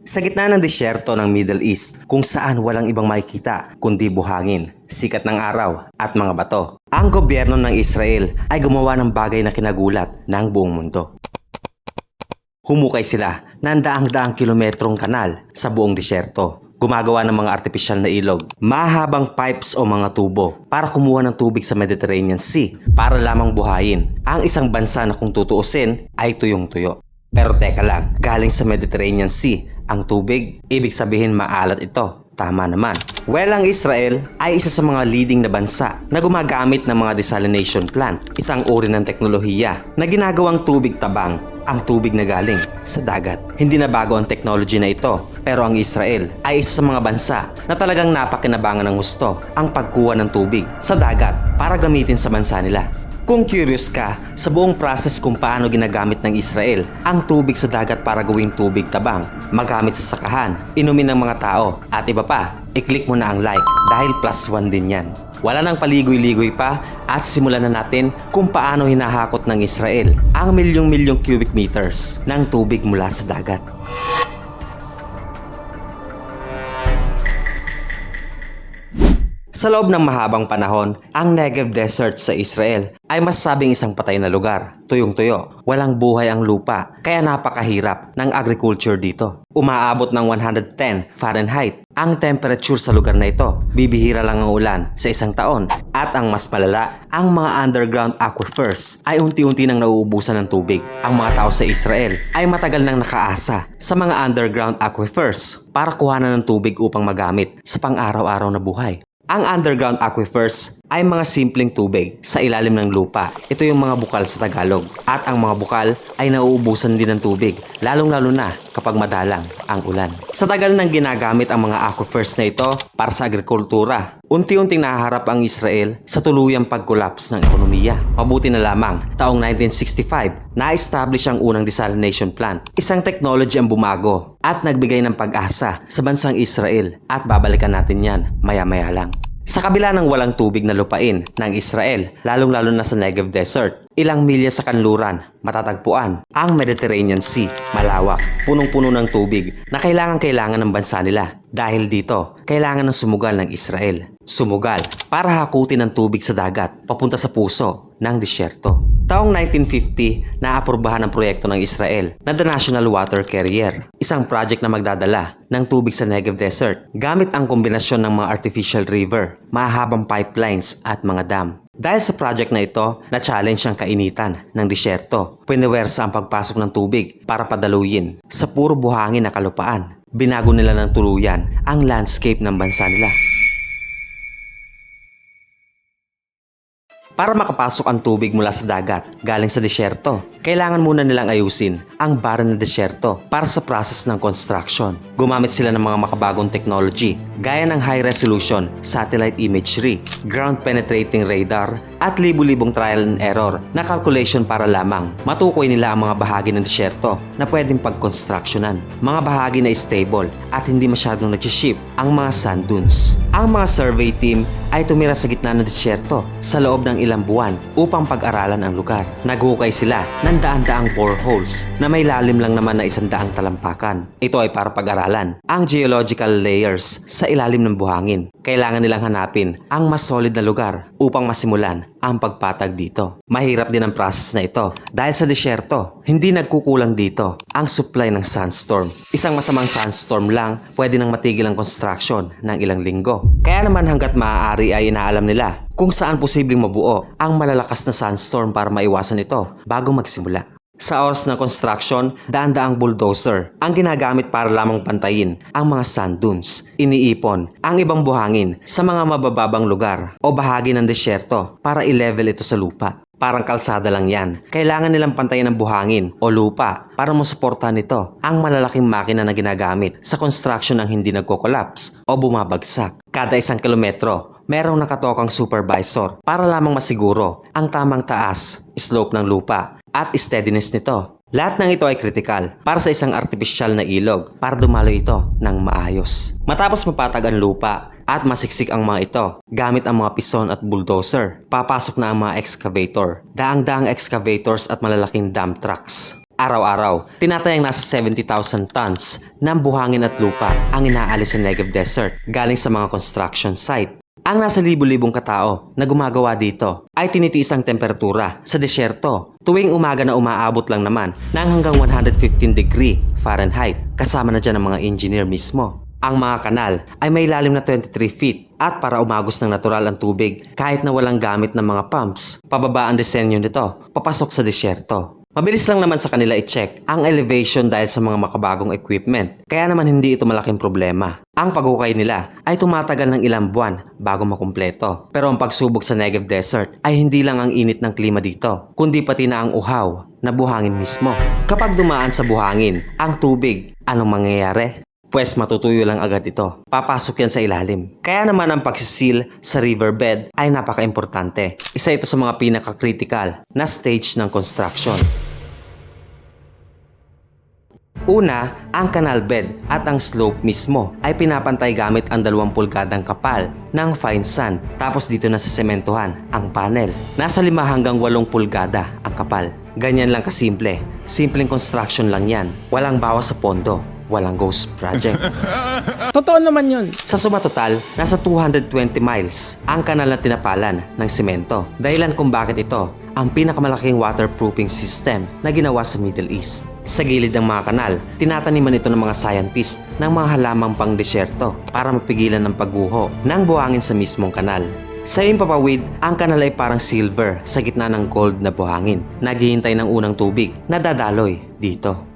Sa gitna ng disyerto ng Middle East kung saan walang ibang makikita kundi buhangin, sikat ng araw at mga bato, ang gobyerno ng Israel ay gumawa ng bagay na kinagulat ng buong mundo. Humukay sila ng daang-daang kilometrong kanal sa buong disyerto. Gumagawa ng mga artipisyal na ilog, mahabang pipes o mga tubo para kumuha ng tubig sa Mediterranean Sea para lamang buhayin ang isang bansa na kung tutuusin ay tuyong-tuyo. Pero teka lang, galing sa Mediterranean Sea ang tubig, ibig sabihin maalat ito. Tama naman. Well, ang Israel ay isa sa mga leading na bansa na gumagamit ng mga desalination plant, isang uri ng teknolohiya na ginagawang tubig tabang ang tubig na galing sa dagat. Hindi na bago ang technology na ito, pero ang Israel ay isa sa mga bansa na talagang napakinabangan ng gusto ang pagkuha ng tubig sa dagat para gamitin sa bansa nila. Kung curious ka sa buong process kung paano ginagamit ng Israel ang tubig sa dagat para gawing tubig tabang, magamit sa sakahan, inumin ng mga tao, at iba pa, i-click mo na ang like dahil +1 din yan. Wala nang paligoy-ligoy pa at simulan na natin kung paano hinahakot ng Israel ang milyong-milyong cubic meters ng tubig mula sa dagat. Sa loob ng mahabang panahon, ang Negev Desert sa Israel ay masasabing isang patay na lugar. Tuyong-tuyo, walang buhay ang lupa, kaya napakahirap ng agriculture dito. Umaabot ng 110 Fahrenheit ang temperature sa lugar na ito. Bibihira lang ang ulan sa isang taon. At ang mas malala, ang mga underground aquifers ay unti-unti nang nauubusan ng tubig. Ang mga tao sa Israel ay matagal nang nakaasa sa mga underground aquifers para kuhanan ng tubig upang magamit sa pang-araw-araw na buhay. Ang underground aquifers ay mga simpleng tubig sa ilalim ng lupa. Ito yung mga bukal sa Tagalog. At ang mga bukal ay nauubusan din ng tubig, lalong-lalo na kapag madalang ang ulan. Sa tagal ng ginagamit ang mga aquifers na ito para sa agrikultura, unti-unting nahaharap ang Israel sa tuluyang pag-collapse ng ekonomiya. Mabuti na lamang, taong 1965, na-establish ang unang desalination plant. Isang technology ang bumago at nagbigay ng pag-asa sa bansang Israel at babalikan natin yan maya-maya lang. Sa kabila ng walang tubig na lupain ng Israel, lalong-lalo na sa Negev Desert, ilang milya sa kanluran, matatagpuan ang Mediterranean Sea, malawak, punong-puno ng tubig na kailangan ng bansa nila. Dahil dito, kailangan ng sumugal ng Israel. Sumugal para hakutin ang tubig sa dagat papunta sa puso ng disyerto. Taong 1950, naaprubahan ang proyekto ng Israel na The National Water Carrier, isang project na magdadala ng tubig sa Negev Desert gamit ang kombinasyon ng mga artificial river, mahabang pipelines at mga dam. Dahil sa project na ito, na-challenge ang kainitan ng disyerto. Piniwersa ang pagpasok ng tubig para padaluyin sa puro buhangin na kalupaan. Binago nila ng tuluyan ang landscape ng bansa nila. Para makapasok ang tubig mula sa dagat galing sa disyerto, kailangan muna nilang ayusin ang barren na disyerto para sa process ng construction. Gumamit sila ng mga makabagong technology gaya ng high-resolution satellite imagery, ground-penetrating radar at libu-libong trial and error na calculation para lamang matukoy nila ang mga bahagi ng disyerto na pwedeng pag-constructionan. Mga bahagi na stable at hindi masyadong nag-shift ang mga sand dunes. Ang mga survey team ay tumira sa gitna ng disyerto sa loob ng ilang buwan upang pag-aralan ang lugar. Naghukay sila ng daan-daang boreholes na may lalim lang naman na 100 talampakan. Ito ay para pag-aralan ang geological layers sa ilalim ng buhangin. Kailangan nilang hanapin ang mas solid na lugar upang masimulan ang pagpatag dito. Mahirap din ang process na ito dahil sa disyerto, hindi nagkukulang dito ang supply ng sandstorm. Isang masamang sandstorm lang pwede nang matigil ang construction ng ilang linggo. Kaya naman hanggat maaari ay inaalam nila kung saan posibleng mabuo ang malalakas na sandstorm para maiwasan ito bago magsimula. Sa oras ng construction, daan-daang bulldozer ang ginagamit para lamang pantayin ang mga sand dunes. Iniipon ang ibang buhangin sa mga mabababang lugar o bahagi ng disyerto para i-level ito sa lupa. Parang kalsada lang yan. Kailangan nilang pantayin ng buhangin o lupa para masuportahan nito ang malalaking makina na ginagamit sa construction ng hindi nagko-collapse o bumabagsak. Kada 1 kilometro, merong nakatokang supervisor para lamang masiguro ang tamang taas, slope ng lupa at steadiness nito. Lahat ng ito ay kritikal para sa isang artipisyal na ilog para dumalo ito ng maayos. Matapos mapatag ang lupa at masiksik ang mga ito, gamit ang mga pison at bulldozer, papasok na ang mga excavator, daang-daang excavators at malalaking dump trucks. Araw-araw, tinatayang nasa 70,000 tons ng buhangin at lupa ang inaalis sa Negev Desert galing sa mga construction site. Ang nasa libu-libong katao na gumagawa dito ay tinitiis ang temperatura sa disyerto tuwing umaga na umaabot lang naman ng hanggang 115 degree Fahrenheit kasama na dyan ang mga engineer mismo. Ang mga kanal ay may lalim na 23 feet at para umagos ng natural ang tubig kahit na walang gamit ng mga pumps. Pababa ang disenyo nito, papasok sa disyerto. Mabilis lang naman sa kanila i-check ang elevation dahil sa mga makabagong equipment, kaya naman hindi ito malaking problema. Ang paghukay nila ay tumatagal ng ilang buwan bago makumpleto. Pero ang pagsubok sa Negev Desert ay hindi lang ang init ng klima dito, kundi pati na ang uhaw na buhangin mismo. Kapag dumaan sa buhangin ang tubig, anong mangyayari? Pwes matutuyo lang agad ito. Papasok yan sa ilalim. Kaya naman ang pagsisil sa riverbed ay napaka-importante. Isa ito sa mga pinaka-critical na stage ng construction. Una, ang canal bed at ang slope mismo ay pinapantay gamit ang 2 pulgadang kapal ng fine sand. Tapos dito na sa sementohan ang panel. Nasa 5 hanggang 8 pulgada ang kapal. Ganyan lang kasimple. Simpleng construction lang yan. Walang bawas sa pondo. Walang ghost project. Totoo naman yun. Sa suma total, nasa 220 miles ang kanal na tinapalan ng semento. Dahilan kung bakit ito ang pinakamalaking waterproofing system na ginawa sa Middle East. Sa gilid ng mga kanal, tinataniman ito ng mga scientist ng mga halamang pang-desyerto para mapigilan ng pagguho ng buhangin sa mismong kanal. Sa impapawid, ang kanal ay parang silver sa gitna ng gold na buhangin. Naghihintay ng unang tubig na dadaloy dito.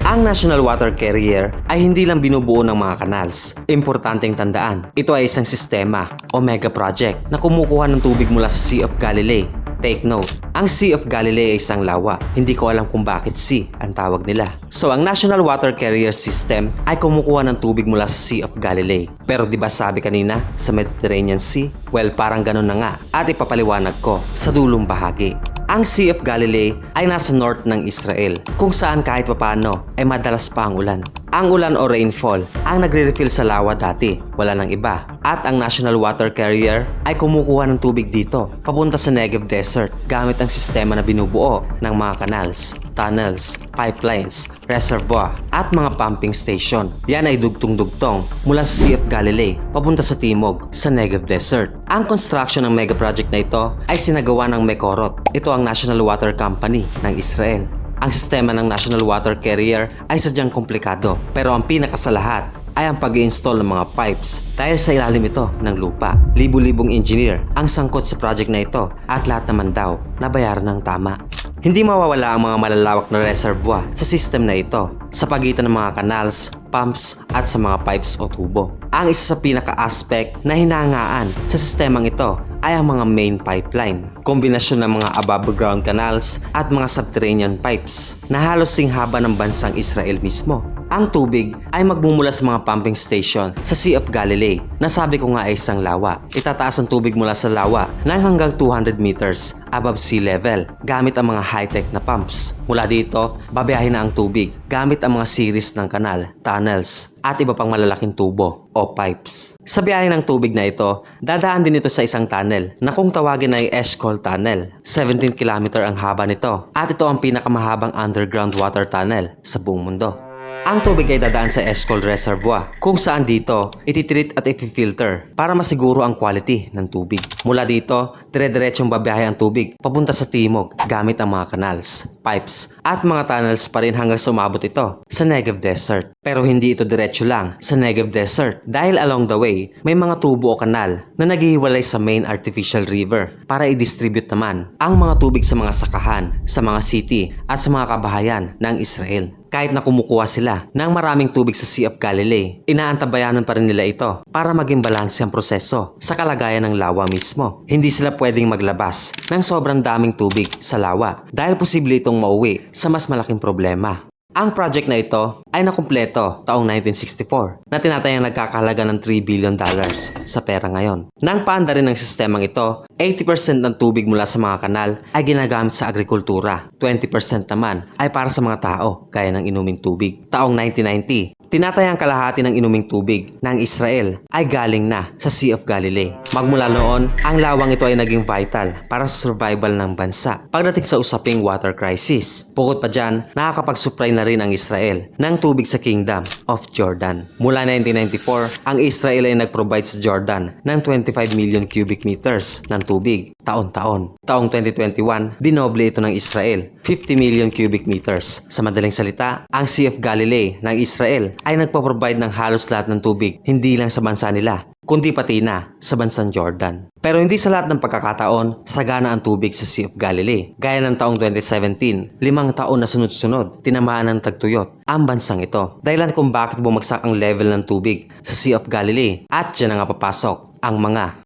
Ang National Water Carrier ay hindi lang binubuo ng mga canals. Importanteng tandaan, ito ay isang sistema o mega project na kumukuha ng tubig mula sa Sea of Galilee. Take note, ang Sea of Galilee ay isang lawa. Hindi ko alam kung bakit sea ang tawag nila. So ang National Water Carrier System ay kumukuha ng tubig mula sa Sea of Galilee. Pero di ba sabi kanina sa Mediterranean Sea? Well, parang ganun na nga at ipapaliwanag ko sa dulong bahagi. Ang Sea of Galilee ay nasa north ng Israel, kung saan kahit papano ay madalas pa ang ulan. Ang ulan o rainfall ang nagre-refill sa lawa dati, wala nang iba. At ang National Water Carrier ay kumukuha ng tubig dito, papunta sa Negev Desert gamit ang sistema na binubuo ng mga canals, tunnels, pipelines, reservoir at mga pumping station. Yan ay dugtong-dugtong mula sa Sea of Galilee papunta sa timog sa Negev Desert. Ang construction ng mega project na ito ay sinagawa ng Mekorot. Ito ang National Water Company ng Israel. Ang sistema ng National Water Carrier ay sadyang komplikado, pero ang pinaka sa lahat ay ang pag-i-install ng mga pipes dahil sa ilalim ito ng lupa. Libu-libong engineer ang sangkot sa project na ito at lahat naman daw nabayaran ng tama. Hindi mawawala ang mga malalawak na reservoir sa system na ito sa pagitan ng mga canals, pumps at sa mga pipes o tubo. Ang isa sa pinaka-aspect na hinangaan sa sistemang ito ay ang mga main pipeline. Kombinasyon ng mga above ground canals at mga subterranean pipes na halos singhaba ng bansang Israel mismo. Ang tubig ay magmumula sa mga pumping station sa Sea of Galilee na sabi ko nga ay isang lawa. Itataas ang tubig mula sa lawa ng hanggang 200 meters above sea level gamit ang mga high-tech na pumps. Mula dito, babiyahin na ang tubig gamit ang mga series ng kanal, tunnels at iba pang malalaking tubo o pipes. Sa biyahe ng tubig na ito, dadaan din ito sa isang tunnel na kung tawagin ay Eshkol Tunnel. 17 km ang haba nito at ito ang pinakamahabang underground water tunnel sa buong mundo. Ang tubig ay dadaan sa Eshkol Reservoir kung saan dito ititreat at i-filter para masiguro ang quality ng tubig. Mula dito, dire-diretsong babiyahe ang tubig papunta sa timog gamit ang mga canals, pipes at mga tunnels pa rin hanggang sumabot ito sa Negev Desert. Pero hindi ito diretso lang sa Negev Desert dahil along the way may mga tubo o kanal na naghihiwalay sa main artificial river para i-distribute naman ang mga tubig sa mga sakahan, sa mga city at sa mga kabahayan ng Israel. Kahit na kumukuha sila ng maraming tubig sa Sea of Galilee, inaantabayanan pa rin nila ito para maging balanse ang proseso sa kalagayan ng lawa mismo. Hindi sila pwedeng maglabas ng sobrang daming tubig sa lawa dahil posible itong mauwi sa mas malaking problema. Ang project na ito ay nakumpleto taong 1964 na tinatayang nagkakahalaga ng $3 billion sa pera ngayon. Nang paanda rin ng sistemang ito, 80% ng tubig mula sa mga kanal ay ginagamit sa agrikultura. 20% naman ay para sa mga tao gaya ng inuming tubig. Taong 1990, Tinatayang kalahati ng inuming tubig ng Israel ay galing na sa Sea of Galilee. Magmula noon, ang lawang ito ay naging vital para sa survival ng bansa pagdating sa usaping water crisis. Bukod pa dyan, nakakapag-supply na rin ang Israel ng tubig sa Kingdom of Jordan. Mula 1994, ang Israel ay nag-provide sa Jordan ng 25 million cubic meters ng tubig taon-taon. Taong 2021, dinoble ito ng Israel, 50 million cubic meters. Sa madaling salita, ang Sea of Galilee ng Israel ay nagpo-provide ng halos lahat ng tubig, hindi lang sa bansa nila, kundi pati na sa bansang Jordan. Pero hindi sa lahat ng pagkakataon, sagana ang tubig sa Sea of Galilee. Gaya ng taong 2017, 5 taon na sunod-sunod, tinamaan ng tagtuyot ang bansang ito. Dahilan kung bakit bumagsak ang level ng tubig sa Sea of Galilee. At dyan na nga papasok ang mga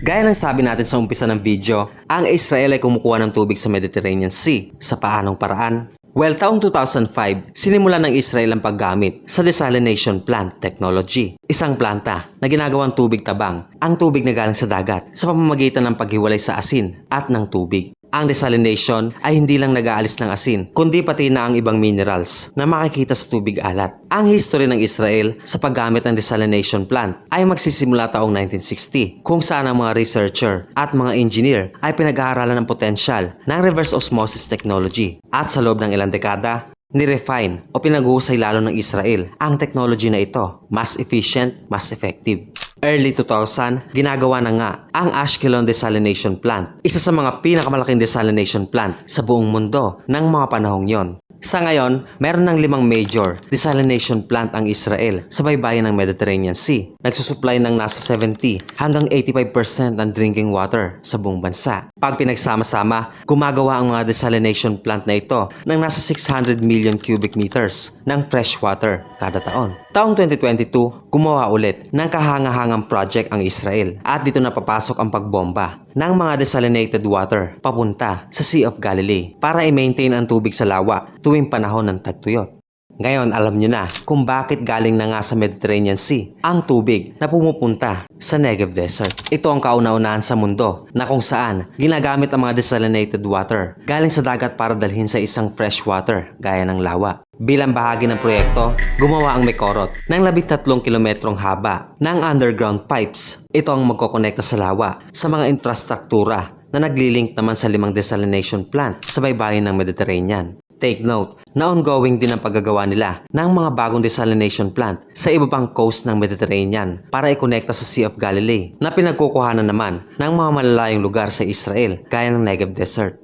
gaya ng sabi natin sa umpisa ng video, ang Israel ay kumukuha ng tubig sa Mediterranean Sea. Sa paanong paraan? Well, taong 2005, sinimula ng Israel ang paggamit sa desalination plant technology. Isang planta na ginagawang tubig tabang ang tubig na galing sa dagat sa pamamagitan ng paghiwalay sa asin at ng tubig. Ang desalination ay hindi lang nag-aalis ng asin, kundi pati na ang ibang minerals na makikita sa tubig alat. Ang history ng Israel sa paggamit ng desalination plant ay magsisimula taong 1960, kung saan ang mga researcher at mga engineer ay pinag-aaralan ng potensyal ng reverse osmosis technology. At sa loob ng ilang dekada, ni-refine o pinag-uusay lalo ng Israel ang technology na ito, mas efficient, mas effective. Early 2000, ginagawa na nga ang Ashkelon Desalination Plant, isa sa mga pinakamalaking desalination plant sa buong mundo ng mga panahong yon. Sa ngayon, meron ng 5 major desalination plant ang Israel sa baybayin ng Mediterranean Sea. Nagsusupply ng nasa 70 hanggang 85% ng drinking water sa buong bansa. Pag pinagsama-sama, gumagawa ang mga desalination plant na ito ng nasa 600 million cubic meters ng fresh water kada taon. Taong 2022, gumawa ulit ng kahangahangang project ang Israel at dito na papasok ang pagbomba ng mga desalinated water papunta sa Sea of Galilee para i-maintain ang tubig sa lawa tuwing panahon ng tagtuyot. Ngayon, alam nyo na kung bakit galing na nga sa Mediterranean Sea ang tubig na pumupunta sa Negev Desert. Ito ang kauna-unahan sa mundo na kung saan ginagamit ang mga desalinated water galing sa dagat para dalhin sa isang fresh water gaya ng lawa. Bilang bahagi ng proyekto, gumawa ang Mekorot ng 13 kilometrong haba ng underground pipes. Ito ang magkokonekta sa lawa sa mga infrastruktura na naglilink naman sa 5 desalination plant sa baybayin ng Mediterranean. Take note na ongoing din ang paggagawa nila ng mga bagong desalination plant sa iba pang coast ng Mediterranean para ikonekta sa Sea of Galilee na pinagkukuhanan naman ng mga malalayong lugar sa Israel gaya ng Negev Desert.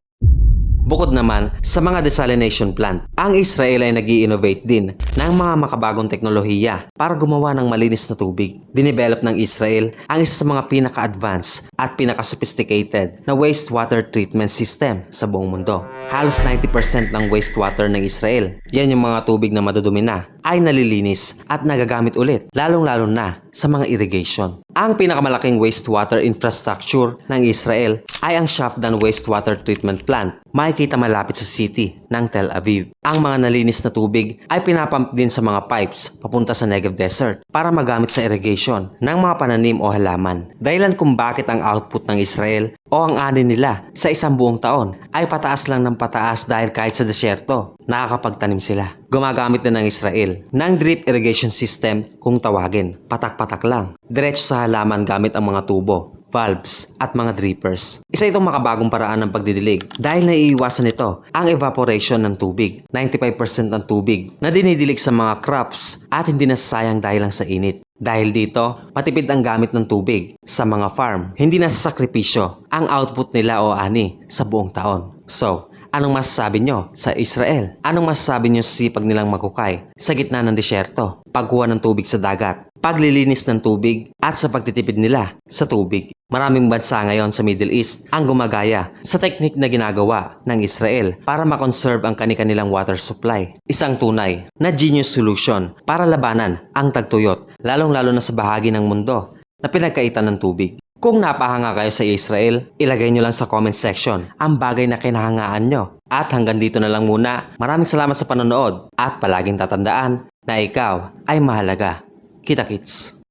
Bukod naman sa mga desalination plant, ang Israel ay nag-i-innovate din ng mga makabagong teknolohiya para gumawa ng malinis na tubig. Dinevelop ng Israel ang isa sa mga pinaka-advanced at pinaka-sophisticated na wastewater treatment system sa buong mundo. Halos 90% ng wastewater ng Israel, yan yung mga tubig na madudumi na, ay nalilinis at nagagamit ulit, lalong-lalo na sa mga irrigation. Ang pinakamalaking wastewater infrastructure ng Israel ay ang Shafdan Wastewater Treatment Plant. Makikita malapit sa city ng Tel Aviv. Ang mga nalinis na tubig ay pinapump din sa mga pipes papunta sa Negev Desert para magamit sa irrigation ng mga pananim o halaman. Dahilan kung bakit ang output ng Israel o ang ani nila sa isang buong taon ay pataas lang ng pataas dahil kahit sa desyerto, nakakapagtanim sila. Gumagamit na ng Israel ng drip irrigation system kung tawagin. Patak-patak lang. Diretso sa halaman gamit ang mga tubo, valves at mga drippers. Isa itong makabagong paraan ng pagdidilig dahil naiiwasan nito ang evaporation ng tubig. 95% ng tubig na dinidilig sa mga crops at hindi nasasayang dahil lang sa init. Dahil dito, matipid ang gamit ng tubig sa mga farm. Hindi nasasakripisyo ang output nila o ani sa buong taon. So, anong masasabi nyo sa Israel? Anong masasabi nyo sa sipag nilang magkukay sa gitna ng disyerto, pagkuha ng tubig sa dagat, paglilinis ng tubig at sa pagtitipid nila sa tubig? Maraming bansa ngayon sa Middle East ang gumagaya sa teknik na ginagawa ng Israel para makonserve ang kani-kanilang water supply. Isang tunay na genius solution para labanan ang tagtuyot, lalong-lalo na sa bahagi ng mundo na pinagkaitan ng tubig. Kung napahanga kayo sa Israel, ilagay nyo lang sa comment section ang bagay na kinahangaan nyo. At hanggang dito na lang muna. Maraming salamat sa panonood at palaging tatandaan na ikaw ay mahalaga. Kita-kits!